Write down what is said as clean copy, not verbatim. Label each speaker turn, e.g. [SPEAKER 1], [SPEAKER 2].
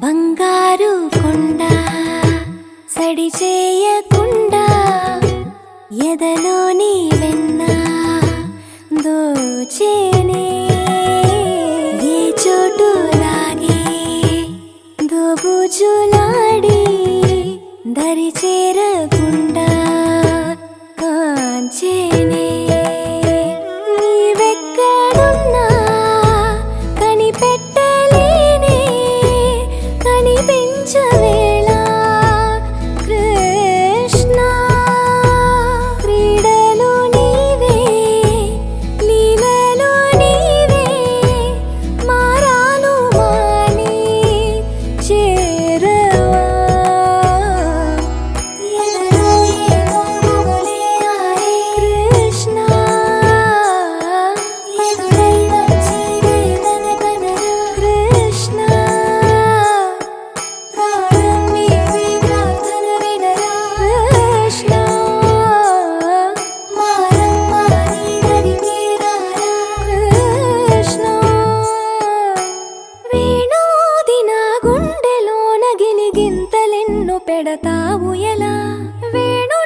[SPEAKER 1] బంగారు కొండ సడి చేయకుండా ఎదలోని వెన్న దోచేనే ఏ చోటు లాగే దోబుజులాడి దరి చేరకుండా కాంచేనే నీవెక్కడున్నా కనిపెట్టలేనే కనిపించవేళ కృష్ణ క్రీడలు నీవే లీలలు నీవే మారాను మాని చేరవా ఎదలో ఏమో మొగలే ఆరే కృష్ణ ఎదురై వచ్చి వేదన కనరా కృష్ణ ప్రాణం నీవే ప్రార్థన వినరా కృష్ణ మారమ్మా నీ దరికి రారా కృష్ణ వేణోది నా గుండెలోన గిలిగింతలెన్ను పెడతావు ఎలా వేణు